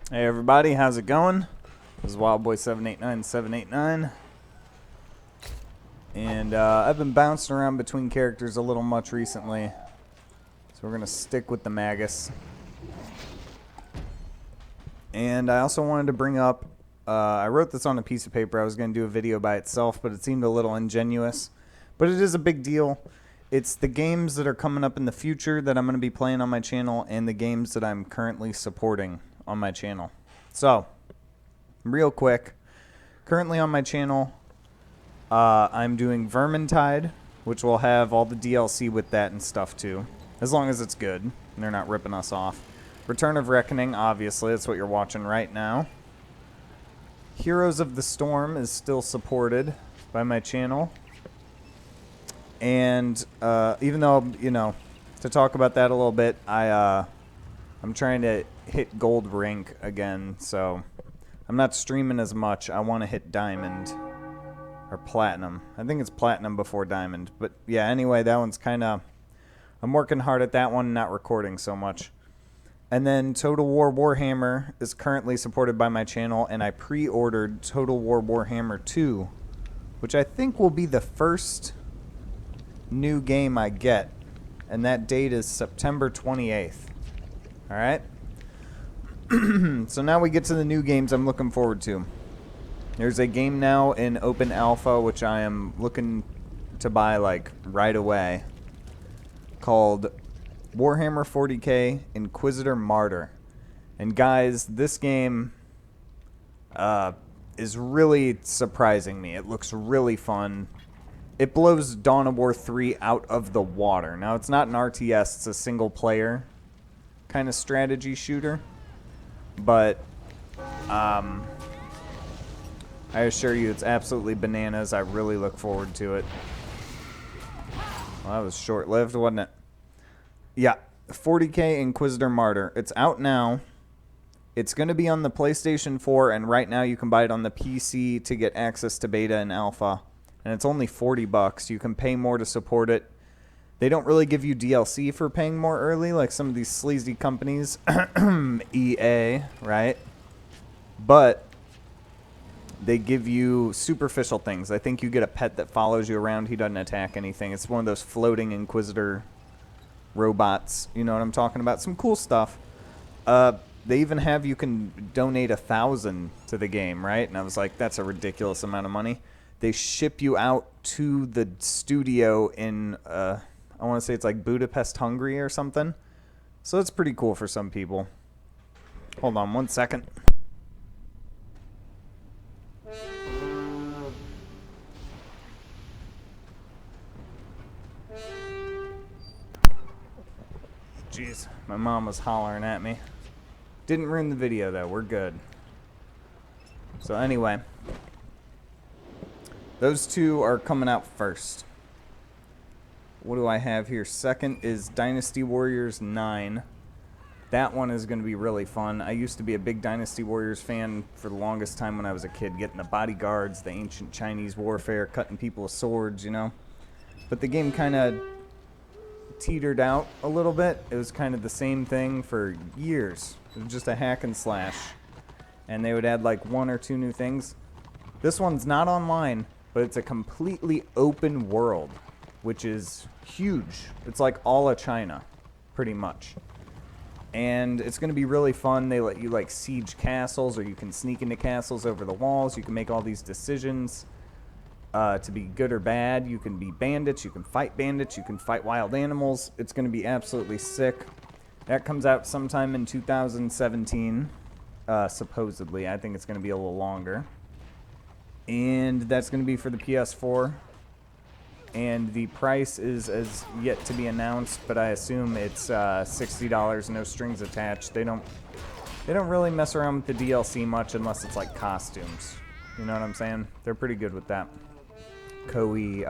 Hey everybody, how's it going? This is WildBoy789789, and I've been bouncing around between characters a little much recently, so we're gonna stick with the magus. And I also wanted to bring up, I wrote this on a piece of paper. I was gonna do a video by itself, but it seemed a little ingenuous. But it is a big deal. It's the games that are coming up in the future that I'm gonna be playing on my channel, and the games that I'm currently supporting on my channel. So, real quick, currently on my channel, I'm doing Vermintide, which will have all the DLC with that and stuff too, as long as it's good and they're not ripping us off. Return of Reckoning, obviously, that's what you're watching right now. Heroes of the Storm is still supported by my channel. And even though, you know, to talk about that a little bit, I'm trying to hit gold rank again, so I'm not streaming as much. I want to hit diamond or platinum. I think it's platinum before diamond, but yeah, anyway, that one's kind of, I'm working hard at that one, not recording so much. And then Total War Warhammer is currently supported by my channel, and I pre-ordered Total War Warhammer 2, which I think will be the first new game I get, and that date is September 28th. Alright? So now we get to the new games I'm looking forward to. There's a game now in open alpha, which I am looking to buy like right away, called Warhammer 40k Inquisitor Martyr. And guys, this game is really surprising me. It looks really fun. It blows Dawn of War 3 out of the water. Now, it's not an RTS, it's a single player kind of strategy shooter. But I assure you it's absolutely bananas. I really look forward to it. Well, that was short-lived, wasn't it? Yeah, 40k Inquisitor Martyr. It's out now. It's going to be on the PlayStation 4, and right now you can buy it on the PC to get access to beta and alpha. And it's only $40. You can pay more to support it. They don't really give you DLC for paying more early, like some of these sleazy companies. EA, right? But they give you superficial things. I think you get a pet that follows you around. He doesn't attack anything. It's one of those floating Inquisitor robots. You know what I'm talking about? Some cool stuff. They even have you can donate 1,000 to the game, right? And I was like, that's a ridiculous amount of money. They ship you out to the studio in, I want to say it's like Budapest, Hungary or something. So it's pretty cool for some people. Hold on one second. Jeez, my mom was hollering at me. Didn't ruin the video though, we're good. So anyway, those two are coming out first. What do I have here? Second is Dynasty Warriors 9. That one is going to be really fun. I used to be a big Dynasty Warriors fan for the longest time when I was a kid, getting the bodyguards, the ancient Chinese warfare, cutting people with swords, you know. But the game kind of teetered out a little bit. It was kind of the same thing for years. It was just a hack and slash. And they would add like 1 or 2 new things. This one's not online, but it's a completely open world, which is huge. It's like all of China, pretty much. And it's going to be really fun. They let you like siege castles, or you can sneak into castles over the walls. You can make all these decisions to be good or bad. You can be bandits, you can fight wild animals. It's going to be absolutely sick. That comes out sometime in 2017, supposedly. I think it's going to be a little longer. And that's going to be for the PS4. And the price is as yet to be announced, but I assume it's $60, no strings attached. They don't really mess around with the DLC much unless it's like costumes. You know what I'm saying? They're pretty good with that. Koei,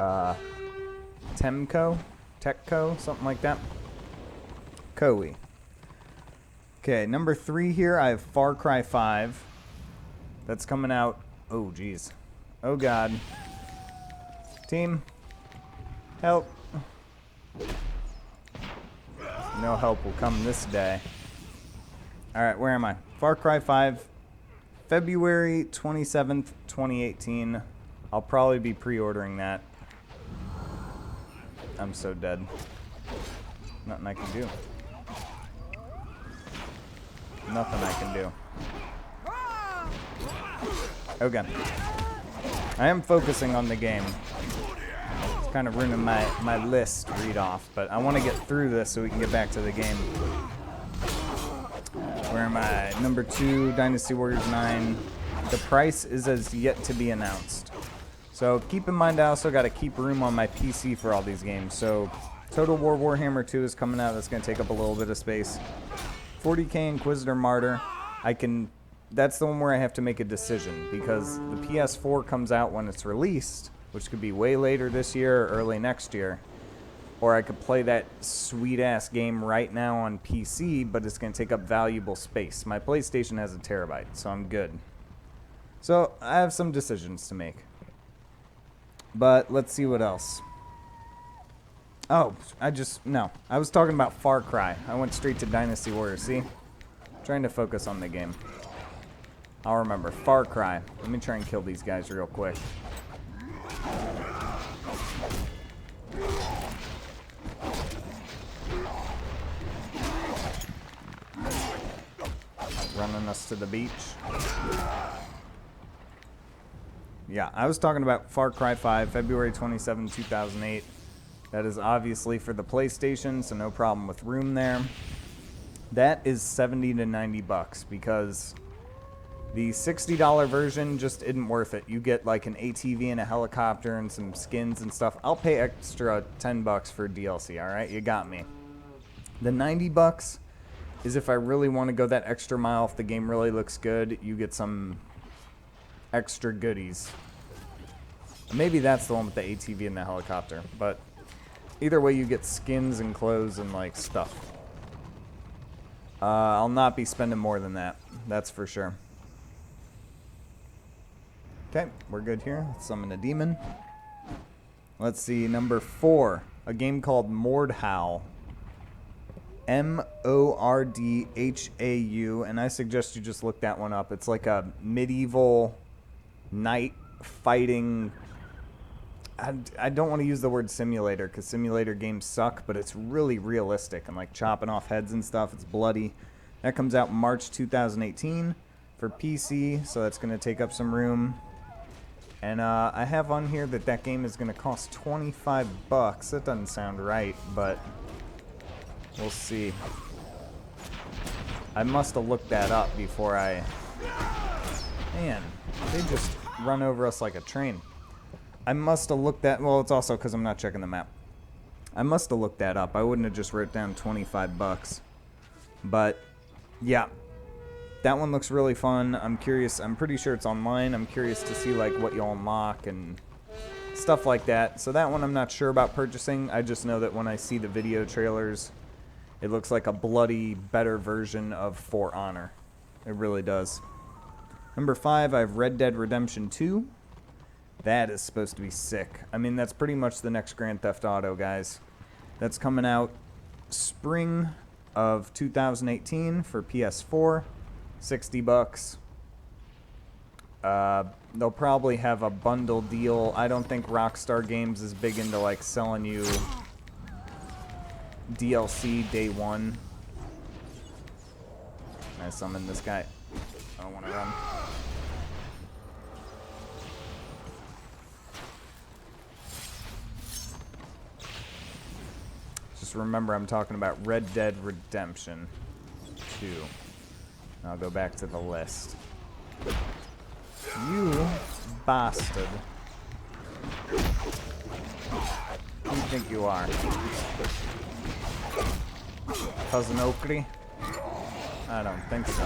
Techco, something like that. Koei. Okay, number 3 here, I have Far Cry 5. That's coming out. Oh, geez. Oh, God. Team. Help. No help will come this day. Alright, where am I? Far Cry 5, February 27th, 2018. I'll probably be pre-ordering that. I'm so dead. Nothing I can do. Nothing I can do. Okay. I am focusing on the game. It's kind of ruining my list read off, but I want to get through this so we can get back to the game. Where am I? Number 2, Dynasty Warriors 9. The price is as yet to be announced. So keep in mind I also got to keep room on my PC for all these games. So Total War Warhammer 2 is coming out. That's going to take up a little bit of space. 40k Inquisitor Martyr. That's the one where I have to make a decision because the PS4 comes out when it's released, which could be way later this year or early next year. Or I could play that sweet-ass game right now on PC, but it's going to take up valuable space. My PlayStation has a terabyte, so I'm good. So I have some decisions to make. But let's see what else. Oh, I was talking about Far Cry. I went straight to Dynasty Warriors, see? Trying to focus on the game. I'll remember. Far Cry. Let me try and kill these guys real quick. Running us to the beach. Yeah, I was talking about Far Cry 5, February 27, 2008. That is obviously for the PlayStation, so no problem with room there. That is 70 to 90 bucks because the $60 version just isn't worth it. You get like an ATV and a helicopter and some skins and stuff. I'll pay extra 10 bucks for DLC, all right? You got me. The 90 bucks is if I really want to go that extra mile. If the game really looks good, you get some extra goodies. Maybe that's the one with the ATV and the helicopter, but either way you get skins and clothes and like stuff. I'll not be spending more than that, that's for sure. Okay, we're good here. Let's summon a demon. Let's see, number 4, a game called Mordhau. Mordhau, and I suggest you just look that one up. It's like a medieval knight fighting. I don't want to use the word simulator because simulator games suck, but it's really realistic and like chopping off heads and stuff. It's bloody. That comes out March 2018 for PC, so that's going to take up some room. And I have on here that game is going to cost 25 bucks. That doesn't sound right, but we'll see. I must have looked that up before I... Man, they just run over us like a train. I must have looked that... Well, it's also because I'm not checking the map. I must have looked that up. I wouldn't have just wrote down 25 bucks. But, yeah. That one looks really fun. I'm curious. I'm pretty sure it's online. I'm curious to see, like, what you'll unlock and stuff like that. So that one I'm not sure about purchasing. I just know that when I see the video trailers, it looks like a bloody, better version of For Honor. It really does. Number 5, I have Red Dead Redemption 2. That is supposed to be sick. I mean, that's pretty much the next Grand Theft Auto, guys. That's coming out spring of 2018 for PS4. 60 bucks. They'll probably have a bundle deal. I don't think Rockstar Games is big into, like, selling you DLC day one. I summon this guy. I don't want to run. Just remember I'm talking about Red Dead Redemption 2. I'll go back to the list. You bastard. Who do you think you are? Cousin Oakley? I don't think so.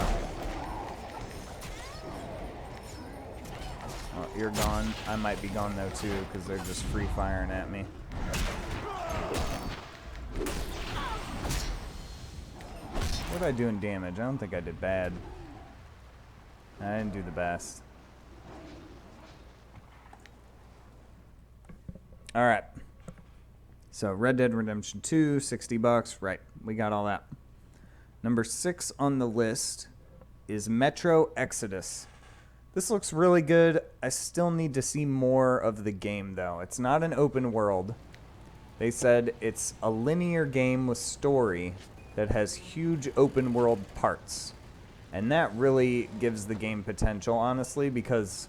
Oh, you're gone. I might be gone though too, because they're just free firing at me. What did I do in damage? I don't think I did bad. I didn't do the best. Alright. So, Red Dead Redemption 2, 60 bucks. Right, we got all that. Number 6 on the list is Metro Exodus. This looks really good. I still need to see more of the game, though. It's not an open world. They said it's a linear game with story that has huge open world parts. And that really gives the game potential, honestly, because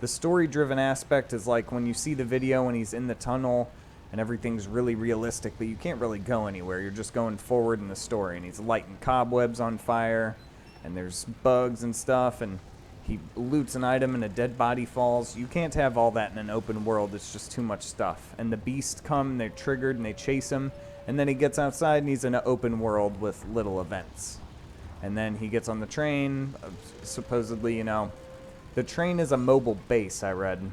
the story-driven aspect is like when you see the video when he's in the tunnel and everything's really realistic, but you can't really go anywhere. You're just going forward in the story, and he's lighting cobwebs on fire, and there's bugs and stuff, and he loots an item and a dead body falls. You can't have all that in an open world. It's just too much stuff. And the beasts come, and they're triggered, and they chase him, and then he gets outside, and he's in an open world with little events. And then he gets on the train. Supposedly, the train is a mobile base, I read.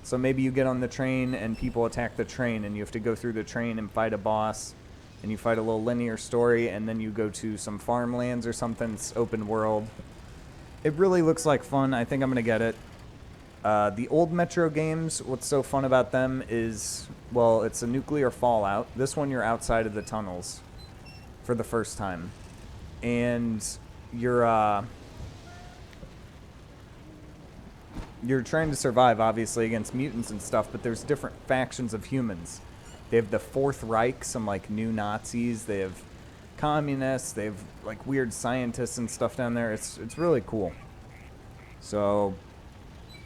So maybe you get on the train and people attack the train and you have to go through the train and fight a boss. And you fight a little linear story, and then you go to some farmlands or something. It's open world. It really looks like fun. I think I'm going to get it. The old Metro games, what's so fun about them is, well, it's a nuclear fallout. This one you're outside of the tunnels for the first time. And you're trying to survive, obviously, against mutants and stuff, but there's different factions of humans. They have the Fourth Reich, some, like, new Nazis. They have communists. They have, like, weird scientists and stuff down there. It's really cool. So,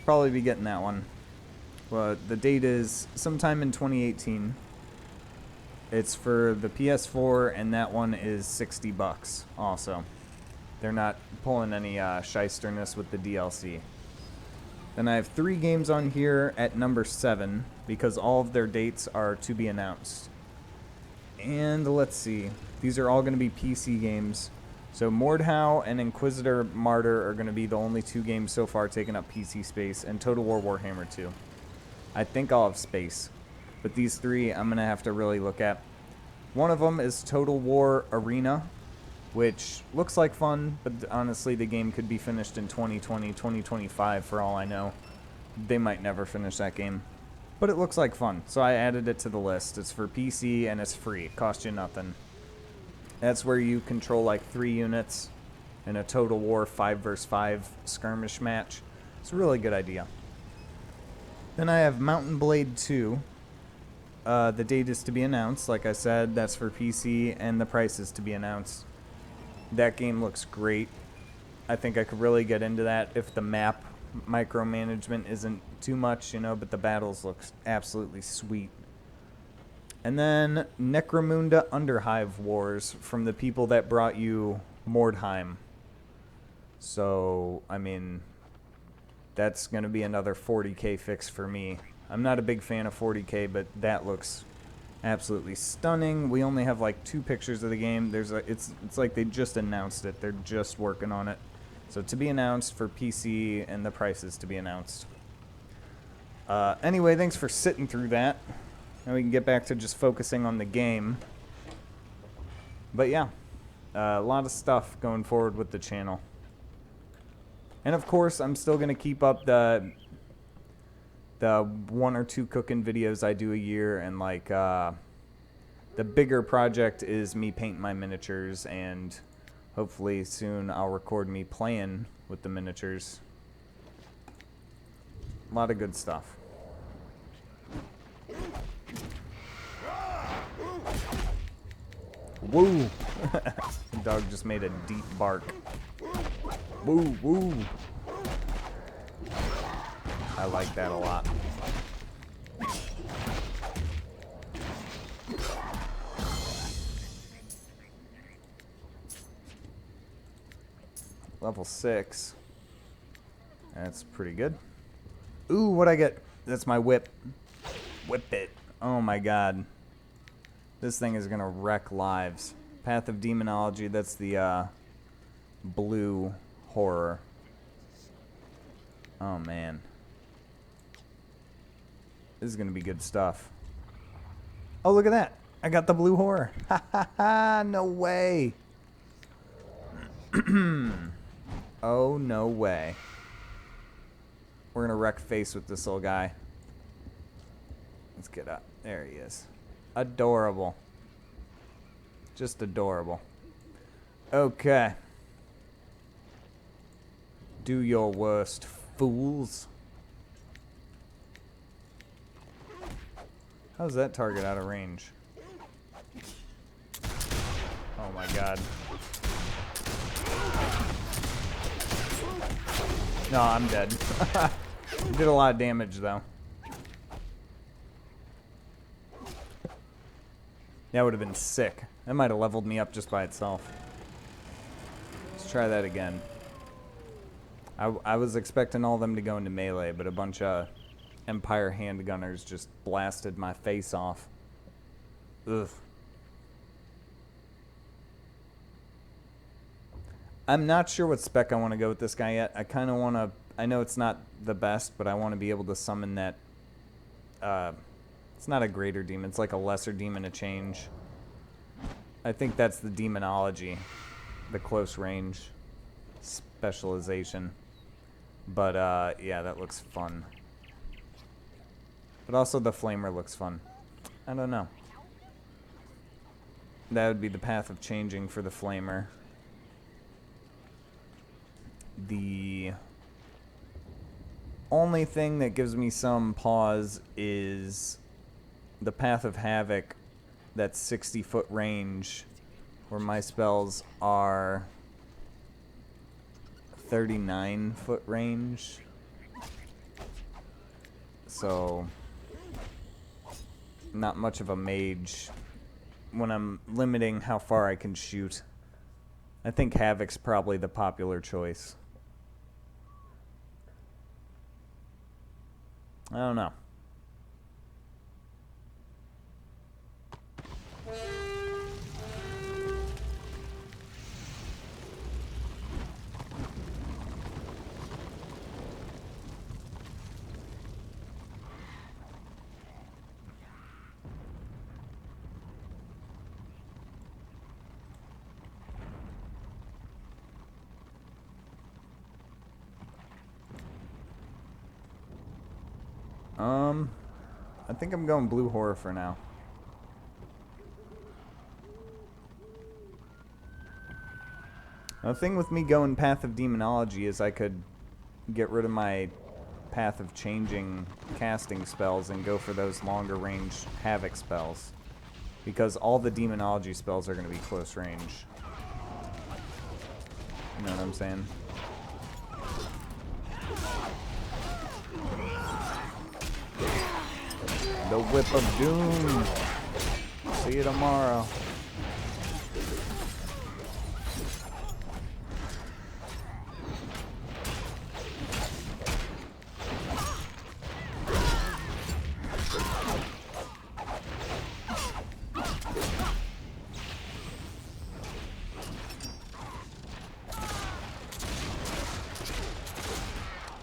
probably be getting that one. But the date is sometime in 2018. It's for the PS4, and that one is $60 also. They're not pulling any shysterness with the DLC. Then I have 3 games on here at number 7 because all of their dates are to be announced. And let's see. These are all going to be PC games. So Mordhau and Inquisitor Martyr are going to be the only 2 games so far taking up PC space, and Total War Warhammer 2. I think I'll have space. But these 3 I'm going to have to really look at. One of them is Total War Arena, which looks like fun, but honestly the game could be finished in 2020, 2025 for all I know. They might never finish that game. But it looks like fun, so I added it to the list. It's for PC and it's free. It costs you nothing. That's where you control like 3 units in a Total War 5 vs 5 skirmish match. It's a really good idea. Then I have Mountain Blade 2. The date is to be announced. Like I said, that's for PC, and the price is to be announced. That game looks great. I think I could really get into that if the map micromanagement isn't too much, but the battles look absolutely sweet. And then Necromunda Underhive Wars from the people that brought you Mordheim. So, I mean, that's going to be another 40k fix for me. I'm not a big fan of 40k, but that looks absolutely stunning. We only have like 2 pictures of the game. It's like they just announced it. They're just working on it. So to be announced for PC, and the prices to be announced. Anyway, thanks for sitting through that. Now we can get back to just focusing on the game. But yeah, a lot of stuff going forward with the channel. And of course, I'm still going to keep up the 1 or 2 cooking videos I do a year, and like the bigger project is me painting my miniatures, and hopefully soon I'll record me playing with the miniatures. A lot of good stuff. Woo! The dog just made a deep bark. Woo, woo! I like that a lot. Level 6. That's pretty good. Ooh, what'd I get? That's my whip. Whip it. Oh my god. This thing is gonna wreck lives. Path of Demonology, that's the blue horror. Oh man. This is gonna be good stuff. Oh, look at that. I got the blue horror. Ha ha ha, no way. Oh, no way. We're gonna wreck face with this little guy. Let's get up. There he is. Adorable. Just adorable. Okay. Do your worst, fools. How's that target out of range? Oh my god. No, I'm dead. Did a lot of damage though. That would have been sick. That might have leveled me up just by itself. Let's try that again. I was expecting all of them to go into melee, but a bunch of Empire handgunners just blasted my face off. Ugh. I'm not sure what spec I want to go with this guy yet. I kind of want to... I know it's not the best, but I want to be able to summon that... it's not a greater demon. It's like a lesser demon to change. I think that's the demonology. The close range specialization. But, yeah, that looks fun. But also the flamer looks fun. I don't know. That would be the path of changing for the flamer. The only thing that gives me some pause is the Path of Havoc, that's 60-foot range, where my spells are 39-foot range. So, not much of a mage when I'm limiting how far I can shoot. I think Havoc's probably the popular choice. I don't know. I think I'm going blue horror for now. Now, the thing with me going Path of Demonology is I could get rid of my Path of Changing casting spells and go for those longer range Havoc spells. Because all the Demonology spells are going to be close range. You know what I'm saying? The Whip of Doom. See you tomorrow.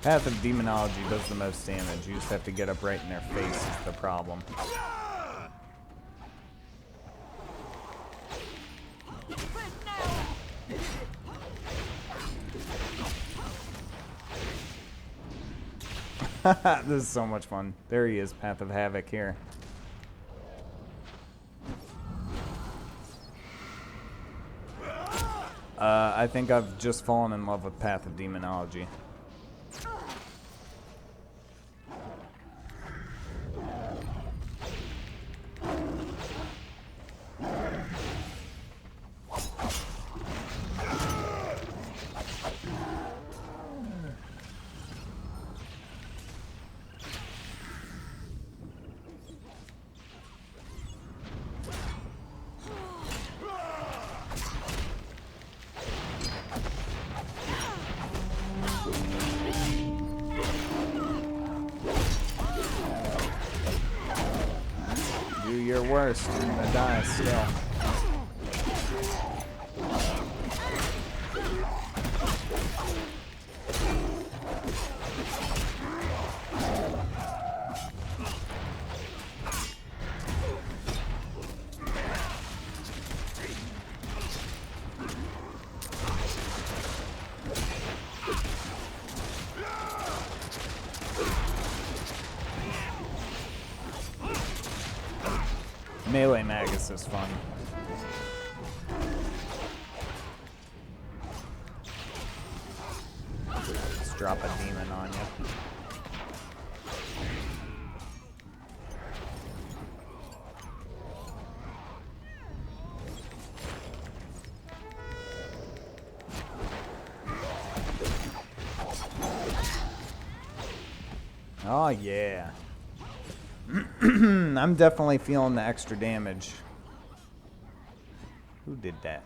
Path of Demonology does the most damage. You just have to get up right in their face is the problem. This is so much fun. There he is, Path of Havoc here. I think I've just fallen in love with Path of Demonology. Do your worst. You're gonna die still. Melee Magus is fun. drop a demon on you. Oh, yeah. I'm definitely feeling the extra damage. Who did that?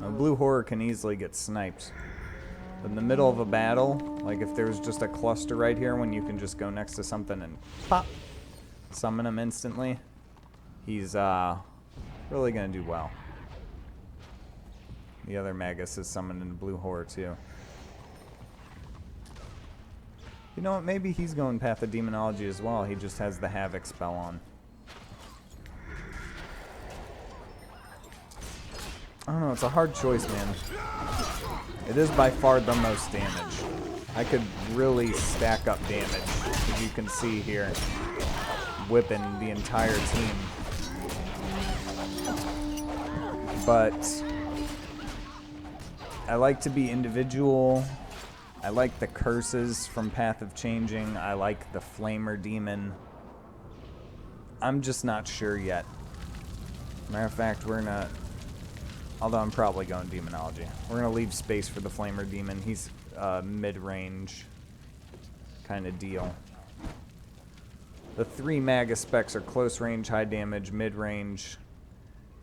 A blue horror can easily get sniped. But in the middle of a battle, like if there's just a cluster right here when you can just go next to something and pop, summon him instantly, he's really going to do well. The other magus is summoned in blue horror too. You know what, maybe he's going Path of Demonology as well. He just has the Havoc spell on. I don't know, it's a hard choice, man. It is by far the most damage. I could really stack up damage, as you can see here, whipping the entire team. But I like to be individual. I like the curses from Path of Changing. I like the Flamer Demon. I'm just not sure yet. Matter of fact, we're not... Although I'm probably going Demonology. We're going to leave space for the Flamer Demon. He's mid-range kind of deal. The 3 Magus specs are close range, high damage, mid-range,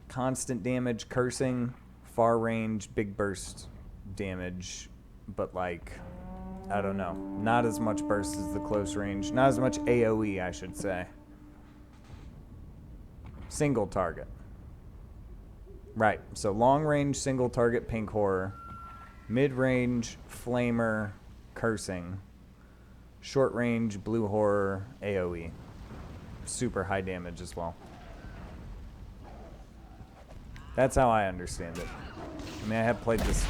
constant damage, cursing, far range, big burst damage, but like, I don't know. Not as much burst as the close range. Not as much AoE, I should say. Single target. Right, so long range, single target, pink horror. Mid-range, flamer, cursing. Short range, blue horror, AoE. Super high damage as well. That's how I understand it. I mean, I have played this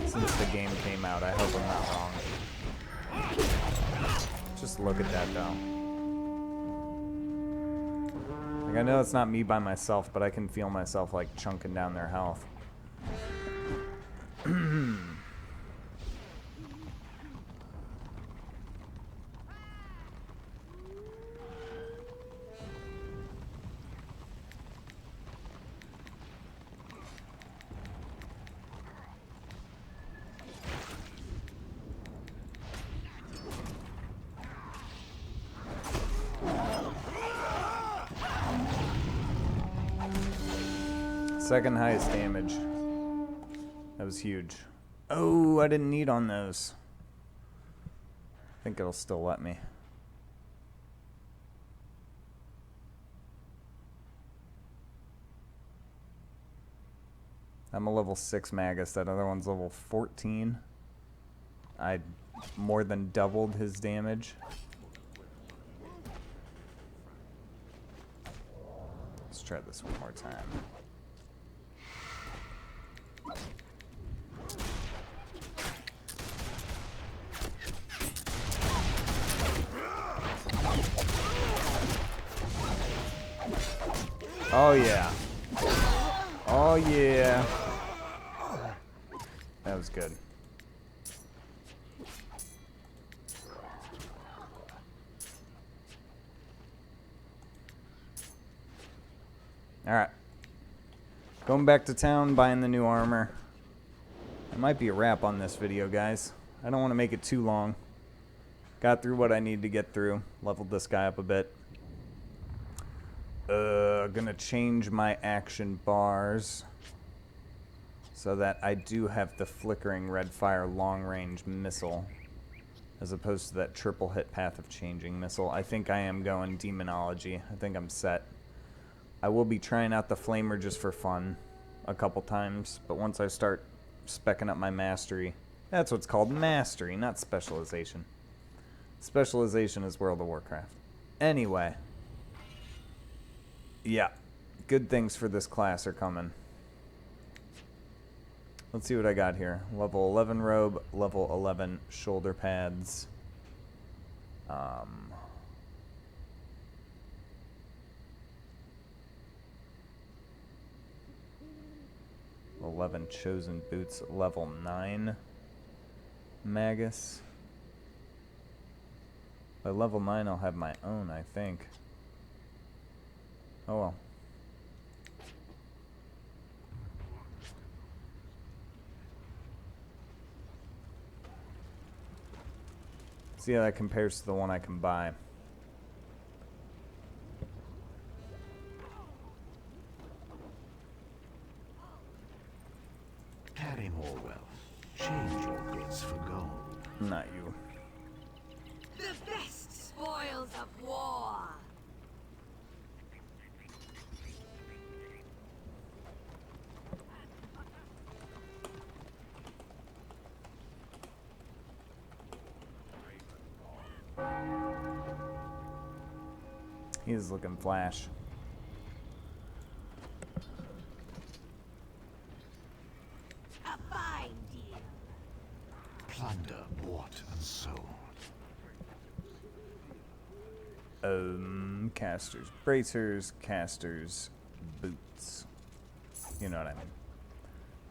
since the game came out. I hope I'm not wrong. Just look at that, though. Like, I know it's not me by myself, but I can feel myself, like, chunking down their health. Second highest damage. That was huge. Oh, I didn't need on those. I think it'll still let me. I'm a level 6 Magus. That other one's level 14. I more than doubled his damage. Let's try this one more time. Oh yeah. Oh yeah. That was good. Alright. Going back to town, buying the new armor. That might be a wrap on this video, guys. I don't want to make it too long. Got through what I need to get through. Leveled this guy up a bit. Gonna change my action bars so that I do have the flickering red fire long range missile as opposed to that triple hit Path of Changing missile. I think I am going Demonology. I think I'm set. I will be trying out the Flamer just for fun a couple times, but once I start speccing up my mastery, that's what's called mastery, not specialization. Specialization is World of Warcraft. Anyway. Yeah, good things for this class are coming. Let's see what I got here. Level 11 robe, level 11 shoulder pads. Um, 11 chosen boots, level 9 magus. By level 9 I'll have my own, I think. Oh well. See how that compares to the one I can buy. Carry more wealth. Change your goods for gold. Not you. The best spoils of war! He's looking flash. A fine deal. Plunder bought and sold. Casters, bracers, casters, boots. You know what I mean.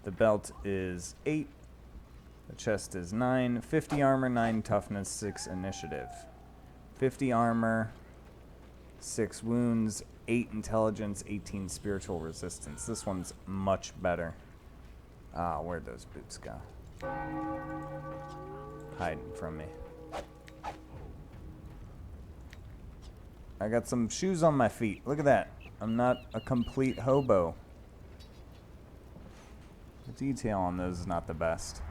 The belt is 8. The chest is 9. 50 armor, 9 toughness, 6 initiative. 50 armor, 6 wounds, 8 intelligence, 18 spiritual resistance. This one's much better. Where'd those boots go? Hiding from me. I got some shoes on my feet. Look at that. I'm not a complete hobo. The detail on those is not the best.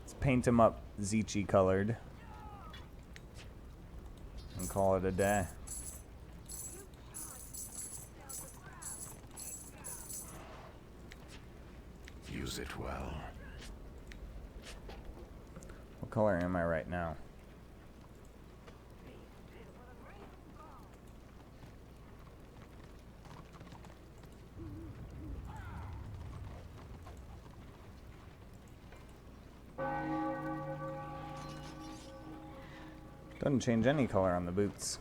Let's paint them up tzeentch colored and call it a day. Use it well. What color am I right now? Doesn't change any color on the boots.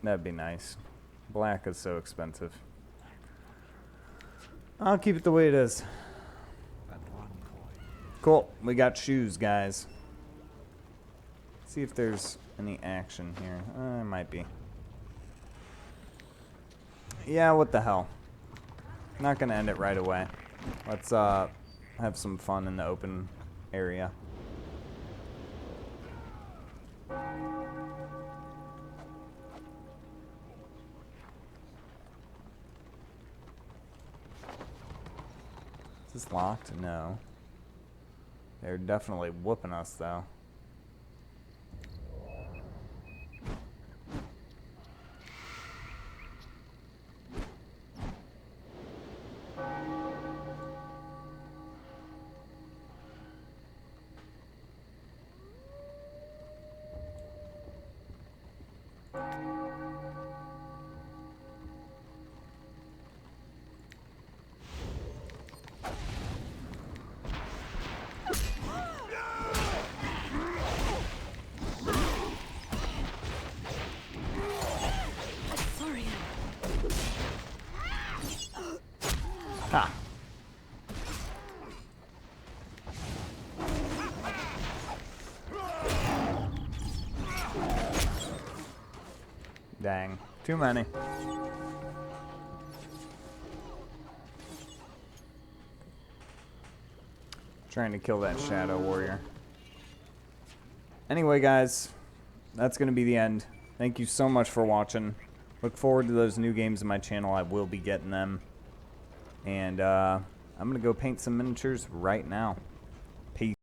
That'd be nice. Black is so expensive. I'll keep it the way it is. And 1 coin. Cool. We got shoes, guys. See if there's any action here. There might be. Yeah, what the hell. Not gonna end it right away. Let's have some fun in the open area. Is this locked? No. They're definitely whooping us though. Sorry. Ha! Dang. Too many. Trying to kill that shadow warrior. Anyway, guys, that's going to be the end. Thank you so much for watching. Look forward to those new games on my channel. I will be getting them. And I'm going to go paint some miniatures right now. Peace.